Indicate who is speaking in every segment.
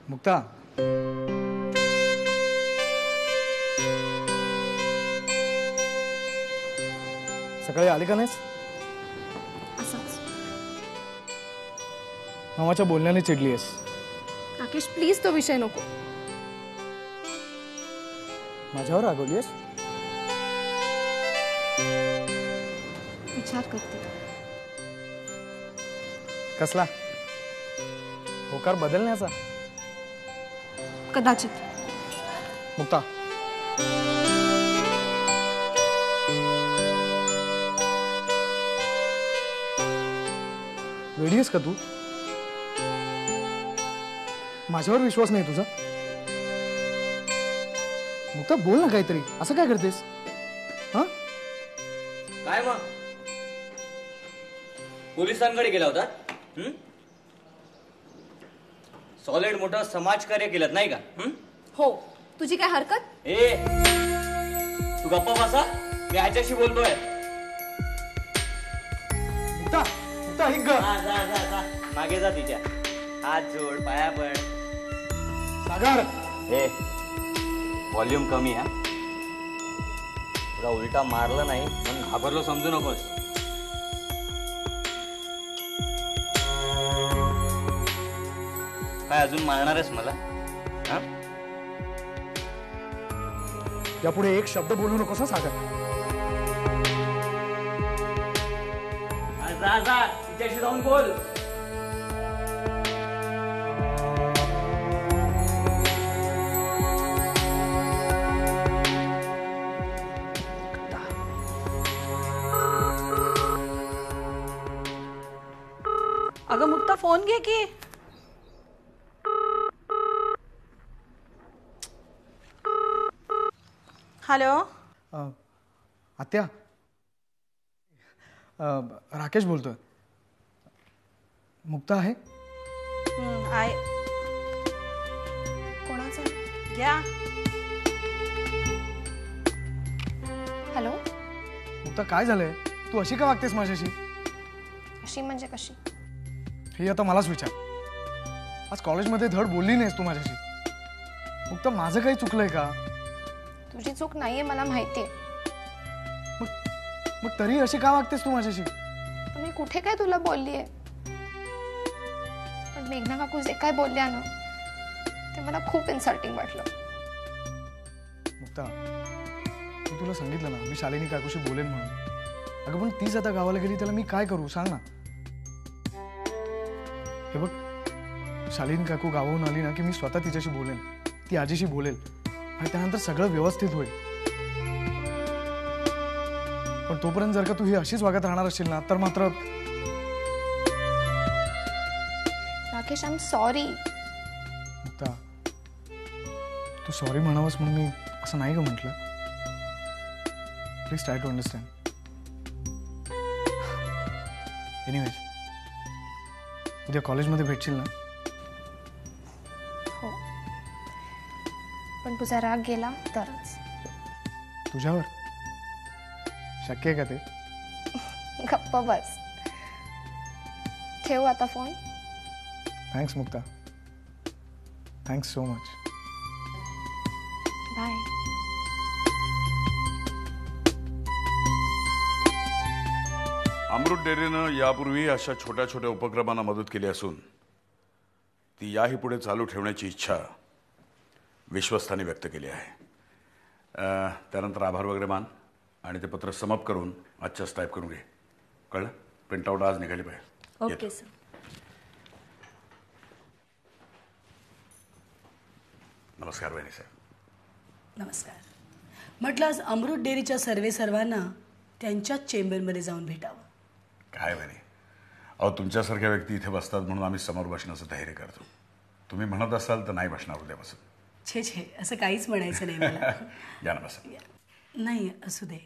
Speaker 1: मुक्ता, सकाळी आली का नाहीस?
Speaker 2: असंच
Speaker 1: मामाच्या बोलण्याने चिडली आहेस.
Speaker 2: राकेश प्लीज तो विषय नको.
Speaker 1: माझ्यावर रागवली आहेस?
Speaker 2: विचार करते.
Speaker 1: कसला? होकार बदलण्याचा?
Speaker 2: कदाचित.
Speaker 1: मुक्ता, वेडी आहेस का तू? माझ्यावर विश्वास नाही तुझा? मुक्ता बोल ना काहीतरी. असं काय करतेस? हा
Speaker 3: काय मग पोलिसांकडे गेला होता? सॉलिड मोठं समाजकार्य केलं नाही का?
Speaker 2: हो. तुझी काय हरकत?
Speaker 3: ए तू गप्पा बसा, मी ह्याच्याशी बोलतोय.
Speaker 1: मुक्ता, मुक्ता ऐक ग.
Speaker 3: जा मागे जा तिच्या. हात जोड, पाया पड.
Speaker 1: सागर,
Speaker 3: ए व्हॉल्यूम कमी आहे. तुला उलटा मारलं नाही पण घाबरलो समजू नकोस. काय अजून मारणारच मला? हा,
Speaker 1: यापुढे एक शब्द बोलू नकोस हा सागर.
Speaker 3: जा तिच्याशी जाऊन बोल.
Speaker 4: अगं मुक्ता फोन घे की. हॅलो.
Speaker 1: आत्या, राकेश बोलतोय. मुक्ता आहे?
Speaker 4: आहे.
Speaker 2: कोणाचा?
Speaker 4: घ्या.
Speaker 2: हॅलो.
Speaker 1: मुक्ता काय झालंय? तू अशी का वागतेस माझ्याशी?
Speaker 2: अशी म्हणजे कशी?
Speaker 1: हे आता मलाच विचार. आज कॉलेजमध्ये धड बोलली नाहीस तू माझ्याशी. मुक्ता माझं काही चुकलंय का?
Speaker 2: तुझी चूक नाहीये मला माहितीये.
Speaker 1: मग तरी अशी का वागतेस तू माझ्याशी?
Speaker 2: पण मी कुठे काय तुला बोललीये? पण मेघना काकू जे काय बोलल्या ना ते मला खूप इन्सल्टिंग वाटलं.
Speaker 1: मुक्ता, मी तुला सांगितलं ना मी शालिनी काकूशी बोलेन म्हणून. अगं पण तीच आता गावाला गेली, त्याला मी काय करू सांग ना. हे बघ, शालिनी काकू गावाहून आली ना की मी स्वतः तिच्याशी बोलेन. ती आजीशी बोलेल आणि त्यानंतर सगळं व्यवस्थित होईल. पण तोपर्यंत जर का तू ही अशीच वागत राहणार असेल ना तर मात्र.
Speaker 2: Rakesh I am sorry.
Speaker 1: Mukta, तू सॉरी म्हणावंस म्हणून मी असं नाही ग म्हटलं. Please try to understand. Anyways, उद्या कॉलेजमध्ये भेटशील ना?
Speaker 2: हो, पण तुझा राग गेला तरच.
Speaker 1: तुझ्यावर शक्य आहे का ते?
Speaker 2: गप्प बस. ठेव आता phone.
Speaker 1: Thanks Mukta, thanks so much.
Speaker 2: Bye.
Speaker 5: Amrut डेअरीनं यापूर्वी अशा छोट्या छोट्या उपक्रमांना मदत केली असून ती याही पुढे चालू ठेवण्याची इच्छा विश्वस्तांनी व्यक्त केली आहे. त्यानंतर आभार वगैरे मान आणि ते पत्र समाप्त करून आजच्याच टाईप करून घे. कळलं? प्रिंटआउट आज निघाली पाहिजे.
Speaker 4: Okay sir.
Speaker 5: नमस्कार वहिनी साहेब.
Speaker 4: नमस्कार. म्हटलं आज अमृत डेअरीच्या सर्वांना त्यांच्याच चेंबरमध्ये जाऊन भेटावं.
Speaker 5: काय वहिनी, अहो तुमच्यासारख्या व्यक्ती इथे बसतात म्हणून आम्ही समोर बसण्याचं धैर्य करतो. तुम्ही म्हणत असाल तर नाही बसणार उद्यापासून.
Speaker 4: छे छे, असं काहीच म्हणायचं नाही मला.
Speaker 5: या ना बसा.
Speaker 4: नाही असू दे,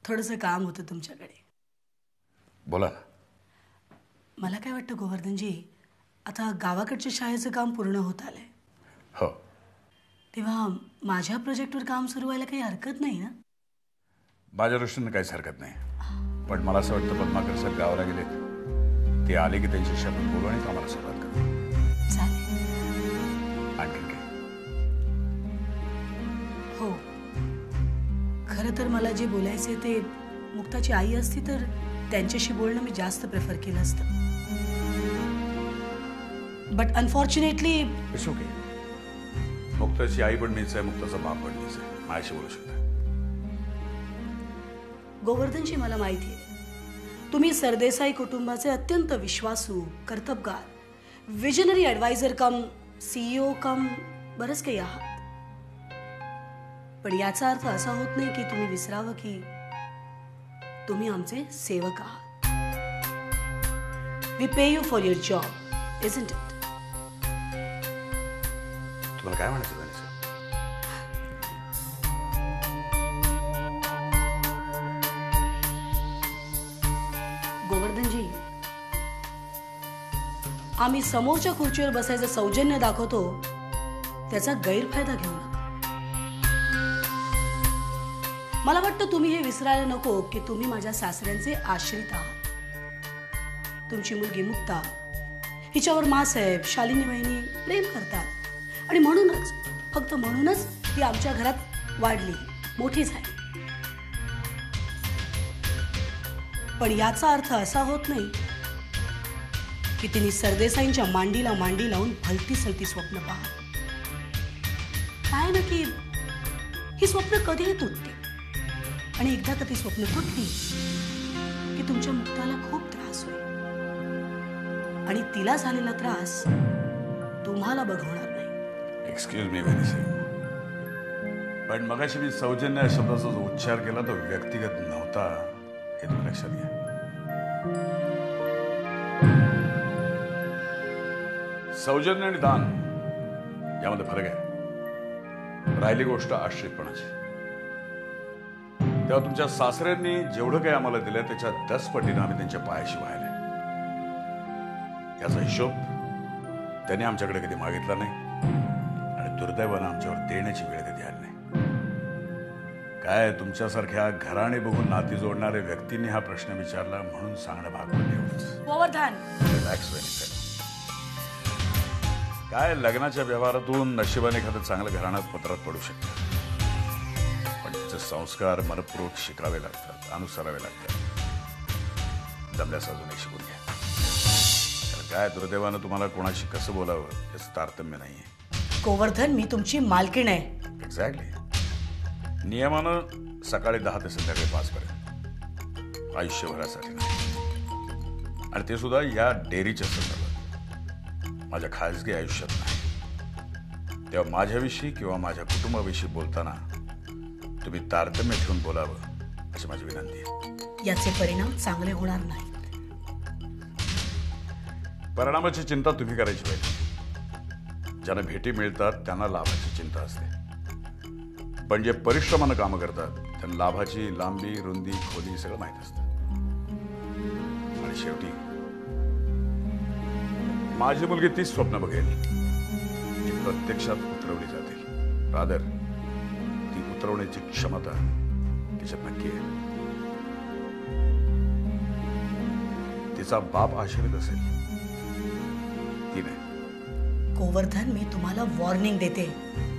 Speaker 4: थोडंसं काम होतं तुमच्याकडे.
Speaker 5: बोला ना.
Speaker 4: मला काय वाटतं गोवर्धनजी, आता गावाकडच्या शाळेचं काम पूर्ण होत आलंय.
Speaker 5: हो.
Speaker 4: तेव्हा माझ्या प्रोजेक्टवर काम सुरू व्हायला काही हरकत नाही ना?
Speaker 5: माझ्या दृष्टीनं काहीच हरकत नाही, पण मला असं वाटतं पद्माकर सर गावाला गेले, ते आले की त्यांच्याशी आपण बोलू आणि कामाला सुरुवात करू.
Speaker 4: चालेल. हो, खरं तर मला जे बोलायचे ते मुक्ताची आई असती तर त्यांच्याशी बोलणं मी जास्त प्रेफर केलं असतं. But unfortunately
Speaker 5: it's okay. मुक्ताची आई पण मीच आहे, मुक्ताचा बाप पण मीच आहे. माझ्याशी बोलू शकता.
Speaker 4: गोवर्धनजी, मला माहिती आहे तुम्ही सरदेसाई कुटुंबाचे अत्यंत विश्वासू, कर्तबगार, विजनरी ॲडवायझर कम CEO कम बरंच काही आहात. पण याचा अर्थ असा होत नाही की तुम्ही विसरावं की तुम्ही आमचे सेवक आहात. We pay you for your job, isn't it?
Speaker 5: तुम्हाला काय म्हणायचं त्यांनी?
Speaker 4: गोवर्धनजी, आम्ही समोरच्या खुर्चीवर बसायचं सौजन्य दाखवतो त्याचा गैरफायदा घेऊ नका. मला वाटतं तुम्ही हे विसरायला नको की तुम्ही माझ्या सासऱ्यांचे आश्रित आहात. तुमची मुलगी मुक्ता हिच्यावर मासाहेब, शालिनी वहिनी प्रेम करतात आणि म्हणूनच, फक्त म्हणूनच ती आमच्या घरात वाढली, मोठी झाली. पण याचा अर्थ असा होत नाही की तिने सरदेसाईंच्या मांडीला मांडी लावून भलती सलती स्वप्न पाहा. काय ना की ही स्वप्न कधीही तुटते आणि एकदा का ती स्वप्न तुटली की तुमच्या मुक्ताला खूप त्रास होईल आणि तिला झालेला त्रास तुम्हाला बघवणार नाही.
Speaker 5: एक्सक्यूज मी वेनिसी, पण मगाशी मी सौजन्य या शब्दाचा जो उच्चार केला तो व्यक्तिगत नव्हता, हे तुम्ही लक्षात घ्या. सौजन्य आणि दान यामध्ये फरक आहे. राहिली गोष्ट आश्रितपणाची, तेव्हा तुमच्या सासऱ्यांनी जेवढं काही आम्हाला दिलं त्याच्या 10 पटीनं आम्ही त्यांच्या पायाशी वाहिले. याचा हिशोब त्यांनी आमच्याकडे कधी मागितला नाही आणि दुर्दैवानं आमच्यावर देण्याची वेळ कधी आली नाही. काय तुमच्यासारख्या घराणे बघून नाती जोडणाऱ्या व्यक्तींनी हा प्रश्न विचारला म्हणून सांगणं भाग पडले होते.
Speaker 4: गोवर्धन,
Speaker 5: रिलॅक्स व्हायचं. काय लग्नाच्या व्यवहारातून नशिबाने एखादं चांगलं घराण्यात पत्रात पडू शकतं, पण त्याचे संस्कार मनपूर्वक शिकावे लागतात, अनुसरावे लागतात. जमल्यास अजूनही शिकून घ्या. कारण काय दुर्दैवानं तुम्हाला कोणाशी कसं बोलावं याचं तारतम्य नाहीये.
Speaker 4: गोवर्धन, मी तुमची मालकीण आहे.
Speaker 5: एक्झॅक्टली. नियमानं सकाळी 10 ते संध्याकाळी 5 पर्यंत, आयुष्यभरासाठी नाही. आणि ते सुद्धा या डेअरीच्या संदर्भात, माझ्या खाजगी आयुष्यात नाही. तेव्हा माझ्याविषयी किंवा माझ्या कुटुंबाविषयी बोलताना तुम्ही तारतम्य ठेवून बोलावं अशी माझी विनंती आहे.
Speaker 4: याचे परिणाम चांगले होणार नाहीत.
Speaker 5: परिणामाची चिंता तुम्ही करायची पाहिजे. ज्यांना भेटी मिळतात त्यांना लाभाची चिंता असते, पण जे परिश्रमानं कामं करतात त्यांना लाभाची लांबी, रुंदी, खोली सगळं माहीत असतं. आणि शेवटी माझी मुलगी तीच स्वप्न बघेल जी प्रत्यक्षात उतरवली जातील. रादर ती उतरवण्याची क्षमता तिच्यात नक्की आहे. तिचा बाप आश्रित असेल, ती नाही.
Speaker 4: गोवर्धन, मी तुम्हाला वॉर्निंग देते.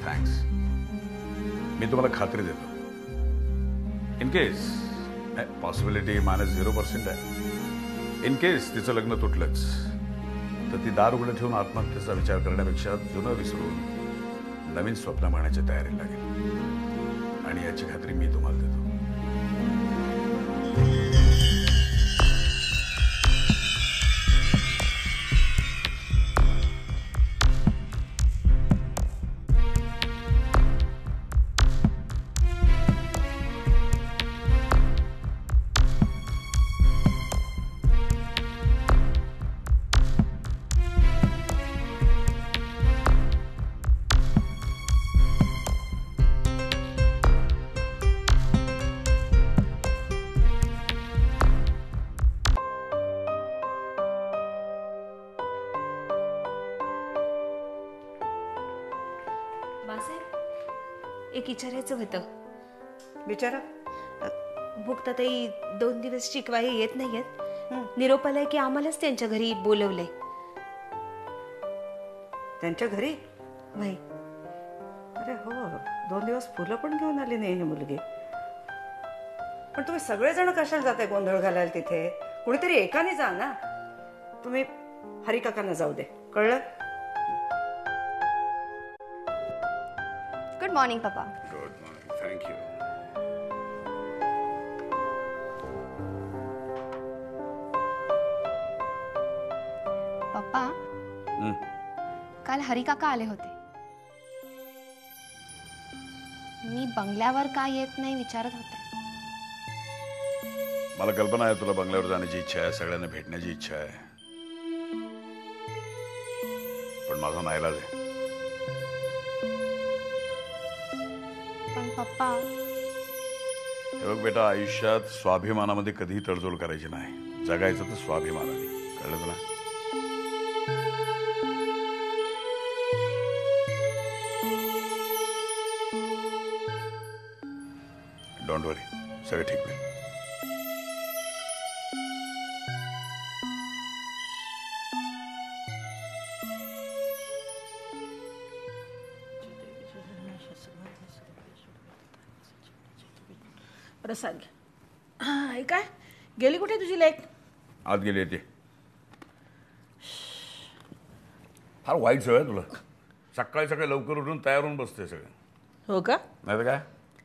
Speaker 5: थँक्स. मी तुम्हाला खात्री देतो, इन केस पॉसिबिलिटी -0% आहे. इन केस तिचं लग्न तुटलंच तर ती दार उघडं ठेवून आत्महत्येचा विचार करण्यापेक्षा जुनं विसरून नवीन स्वप्न पाहण्याची तयारी लागेल. आणि याची खात्री मी तुम्हाला देतो.
Speaker 6: एक विचारायचं होतं.
Speaker 7: विचारा.
Speaker 6: मुक्ताताई 2 दिवस शिकवायला येत नाहीयेत. निरोप आलाय की आम्हालाच त्यांच्या घरी बोलवलंय.
Speaker 7: त्यांच्या घरी?
Speaker 6: वय.
Speaker 7: अरे हो, 2 दिवस फुलं पण घेऊन आली नाही ही मुलगी. पण तुम्ही सगळेजण कशाला जाताय गोंधळ घालायला तिथे? कुणीतरी एकाने जा ना. तुम्ही हरिकाकांना जाऊ दे, कळलं?
Speaker 2: गुड मॉर्निंग पप्पा.
Speaker 5: Good morning. थँक्यू.
Speaker 2: पप्पा काल हरिकाका आले होते. मी बंगल्यावर का येत नाही विचारत होते.
Speaker 5: मला कल्पना आहे तुला बंगल्यावर जाण्याची इच्छा आहे, सगळ्यांना भेटण्याची इच्छा आहे, पण माझा नाईलाज आहे.
Speaker 2: पण पप्पा
Speaker 5: हे बघ बेटा, आयुष्यात स्वाभिमानामध्ये कधीही तडजोड करायची नाही. जगायचं तर स्वाभिमानाने, कळलं तुला? डोंट वरी, सगळं ठीक होईल.
Speaker 8: प्रसाद हे काय गेली कुठे तुझी लेक?
Speaker 5: आत गेली येते. फार वाईट सवय आहे तुला. सकाळी सकाळी लवकर उठून तयार होऊन बसते सगळं.
Speaker 8: हो का?
Speaker 5: नाही तर काय,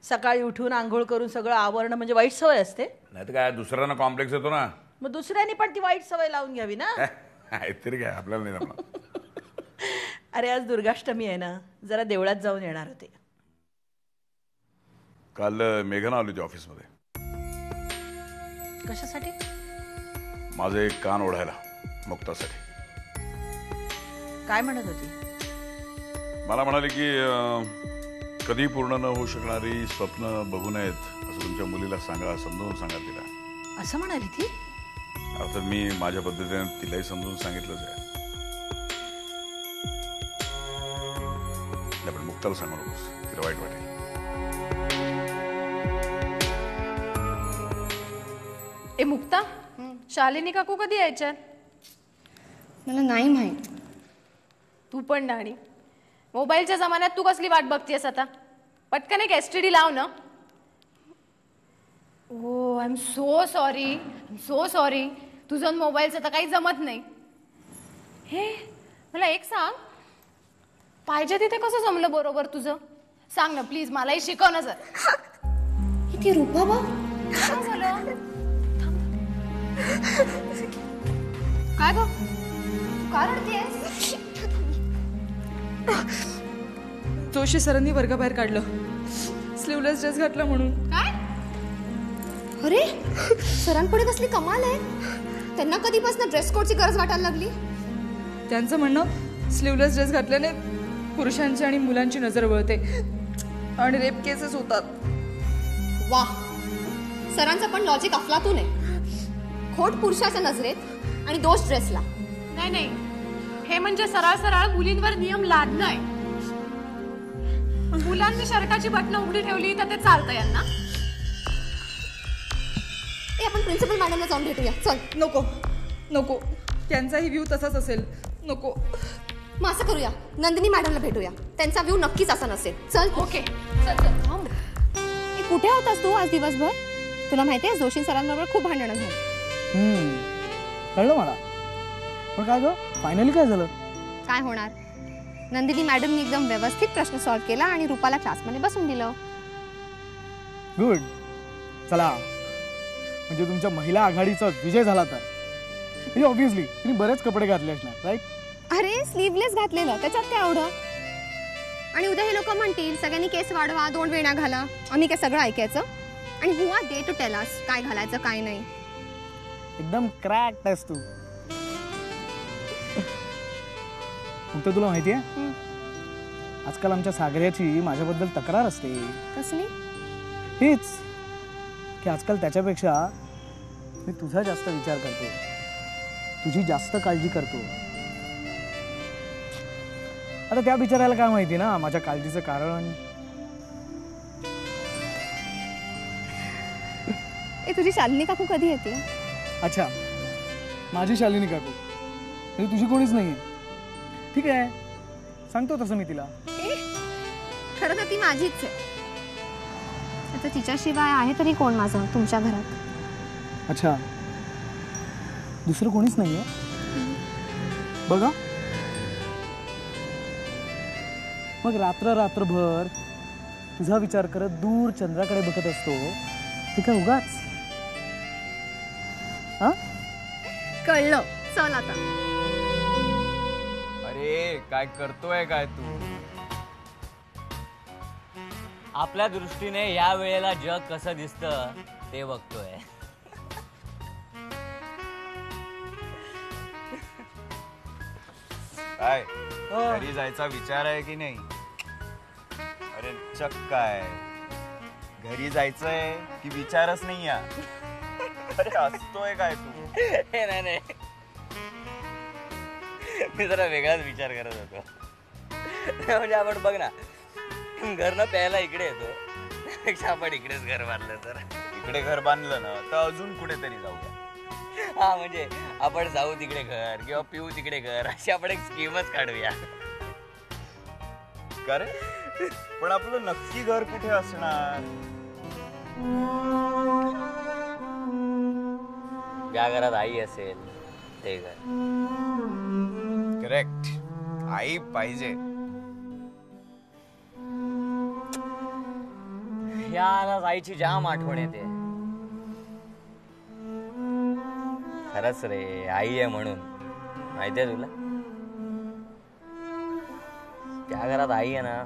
Speaker 8: सकाळी उठून आंघोळ करून सगळं आवरणं म्हणजे वाईट सवय असते?
Speaker 5: नाही तर काय, दुसऱ्यांना कॉम्प्लेक्स येतो ना.
Speaker 8: मग दुसऱ्यांनी पण ती वाईट सवय लावून घ्यावी ना.
Speaker 5: तरी काय, आपल्याला नाही जमणार.
Speaker 8: अरे आज दुर्गाष्टमी आहे ना, जरा देवळात जाऊन येणार होते.
Speaker 5: काल मेघना आली होती ऑफिसमध्ये.
Speaker 8: कशासाठी?
Speaker 5: माझं एक कान ओढायला, मुक्तासाठी.
Speaker 8: काय म्हणत होती?
Speaker 5: मला म्हणाले की कधी पूर्ण न होऊ शकणारी स्वप्न बघू नयेत असं तुमच्या मुलीला सांगा, समजावून सांगा तिला.
Speaker 8: असं म्हणाली ती?
Speaker 5: अर्थात मी माझ्या पद्धतीने तिलाही समजून सांगितलंच आहे. पण मुक्ताला सांगू नकोस, तिला वाईट वाटेल.
Speaker 9: ए मुक्ता, शालिनी काकू कधी यायच्या?
Speaker 2: मला नाही माहित.
Speaker 9: तू पण नाणी, मोबाईलच्या जमान्यात तू कसली वाट बघतेस आता? पटकन एक STD लाव ना. ओ आय एम सो सॉरी. तुझं मोबाईलचं तर काही जमत नाही. हे मला एक सांग, पाहिजे तिथे कसं जमलं बरोबर तुझं? सांग ना प्लीज, मलाही शिकव ना जर.
Speaker 2: किती रूपा बा,
Speaker 9: काय झालं? काय ग, तू का रडतेस?
Speaker 10: जोशी सरांनी वर्गाबाहेर काढलं, स्लीवलेस ड्रेस घातला म्हणून.
Speaker 9: काय?
Speaker 2: अरे सरांपुढे कसली कमाल आहे. त्यांना कधीपासून ड्रेस कोडची गरज वाटायला लागली?
Speaker 10: त्यांचं म्हणणं स्लीवलेस ड्रेस घातल्याने पुरुषांची आणि मुलांची नजर वळते आणि रेप केसेस होतात.
Speaker 2: वा, सरांचं पण लॉजिक अफलातून आहे. खोट पुरुषाच्या नजरेत आणि दोष ड्रेसला.
Speaker 9: नाही, हे म्हणजे सरळ सरळ मुलींवर नियम लादणं आहे. मुलांनी शर्टाची बटणं उघडी ठेवली तर ते चालतं यांना?
Speaker 2: आपण प्रिन्सिपल मॅडमला जाऊन भेटूया. चल.
Speaker 10: नको, त्यांचाही व्ह्यू तसाच असेल. नको.
Speaker 2: मग असं करूया, नंदिनी मॅडमला भेटूया. त्यांचा व्ह्यू नक्कीच असा नसेल. चल.
Speaker 9: ओके, चल.
Speaker 2: थांब. कुठे होतास तू आज दिवसभर? तुला माहितीये जोशी सरांबरोबर खूप भांडणं झाली.
Speaker 1: कळलं मला. पण काय ग, फायनली काय झालं?
Speaker 2: काय होणार, नंदिनी मॅडमनी एकदम व्यवस्थित प्रश्न सॉल्व्ह केला आणि रूपाला क्लासमध्ये बसून दिलं.
Speaker 1: गुड. चला, म्हणजे तुमच्या महिला आघाडीचा विजय झाला तर. म्हणजे ऑब्व्हियसली तिने बरेच कपडे घातले असणार, राईट?
Speaker 2: अरे स्लीवलेस घातलेलं, त्याच्यात काय एवढं? आणि उद्या हे लोक म्हणतील सगळ्यांनी केस वाढवा, 2 वेण्या घाला. आम्ही काय सगळं ऐकायचं? आणि who are they to tell us काय घालायचं काय नाही?
Speaker 1: एकदम क्रॅक्ट आहेस तू. फक्त तुला माहितीये, आजकाल आमच्या सागऱ्याची माझ्याबद्दल तक्रार असते.
Speaker 2: कसली?
Speaker 1: हीच की आजकाल त्याच्यापेक्षा मी तुझा जास्त विचार करतो, तुझी जास्त काळजी करतो. आता त्या बिचारायला काय माहिती ना माझ्या काळजीचं कारण.
Speaker 2: तुझी शालिनी काकू कधी येते?
Speaker 1: अच्छा, माझी शालिनी काकू म्हणजे तुझी कोणीच नाहीये. ठीक आहे, सांगतो तसं मी तिला.
Speaker 2: खरं तर ती माझीच आहे. आता तिच्याशिवाय आहे तरी कोण माझं तुमच्या घरात?
Speaker 1: अच्छा, दुसरं कोणीच नाहीये बघा. मग रात्रभर तुझा विचार करत दूर चंद्राकडे बघत असतो ते काय उगाच? हा,
Speaker 2: कळलं. चल आता.
Speaker 3: अरे काय करतोय काय तू? आपल्या दृष्टीने या वेळेला जग कसं दिसतं ते बघतोय.
Speaker 11: काय घरी जायचा विचार आहे की नाही? अरे चक्क काय घरी जायचंय की विचारच नाही या? अरे हसतोय काय तू?
Speaker 3: नाही, मी जरा वेगळाच विचार करत होतो. म्हणजे आपण बघ ना, घरनं प्यायला इकडे येतो पेक्षा आपण इकडेच घर बांधलं तर.
Speaker 11: इकडे घर बांधलं ना तर अजून कुठेतरी जाऊया.
Speaker 3: हा, म्हणजे आपण जाऊ तिकडे घर किंवा पिऊ तिकडे घर, अशी आपण एक स्कीमच काढूया.
Speaker 11: का रे? पण आपलं नक्की घर कुठे असणार?
Speaker 3: ज्या घरात आई असेल ते घर.
Speaker 11: करेक्ट, आई पाहिजे.
Speaker 3: याला आईची जाम आठवण येते. खरंच रे, आई आहे म्हणून. माहितीये तुला, त्या घरात आई आहे ना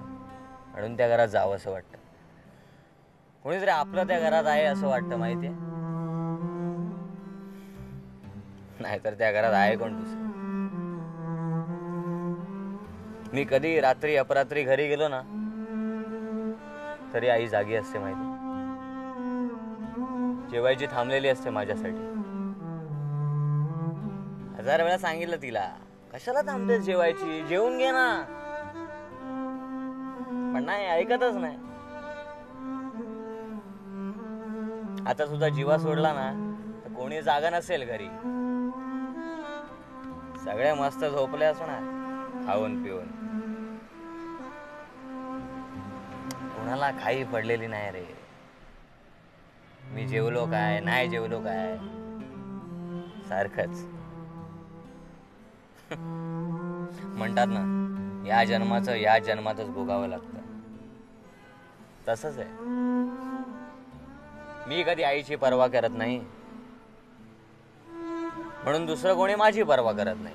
Speaker 3: म्हणून त्या घरात जावं असं वाटतं. कोणीतरी आपलं त्या घरात आहे असं वाटतं, माहितीये. नाहीतर त्या घरात आहे कोण दुसरं. मी कधी रात्री अपरात्री घरी गेलो ना तरी आई जागी असते, माहिती. जेवायची थांबलेली असते माझ्यासाठी. 1000 वेळा सांगितलं तिला, कशाला थांबतेस जेवायची, जेवून घे ना. पण नाही, ऐकतच नाही. आता सुद्धा जीवा सोडला ना तर कोणी जागा नसेल घरी. सगळे मस्त झोपले असणार खाऊन पिऊन. कोणाला काही पडलेली नाही रे. मी जेवलो काय नाही जेवलो काय सारखंच. म्हणतात ना, या जन्माचं या जन्मातच भोगावं लागतं. तसंच आहे. मी कधी आईची पर्वा करत नाही म्हणून दुसरं कोणी माझी पर्वा करत नाही.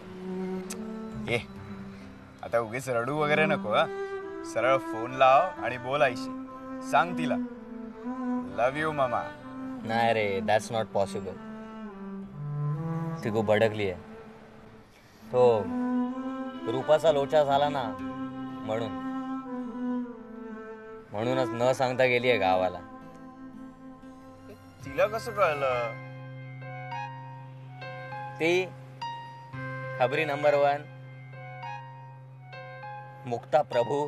Speaker 11: ए, आता उगीच रडू वगैरे नको. हा, सरळ फोन लाव आणि बोल आईशी. सांग तिला लव्ह यू मामा.
Speaker 3: नाही रे, दॅट्स नॉट पॉसिबल. ती खूप भडकली आहे. तो रूपाचा लोचा झाला ना म्हणूनच न सांगता गेली आहे गावाला.
Speaker 11: तिला कसं कळलं?
Speaker 3: ती खबरी नंबर 1 मुक्ता प्रभू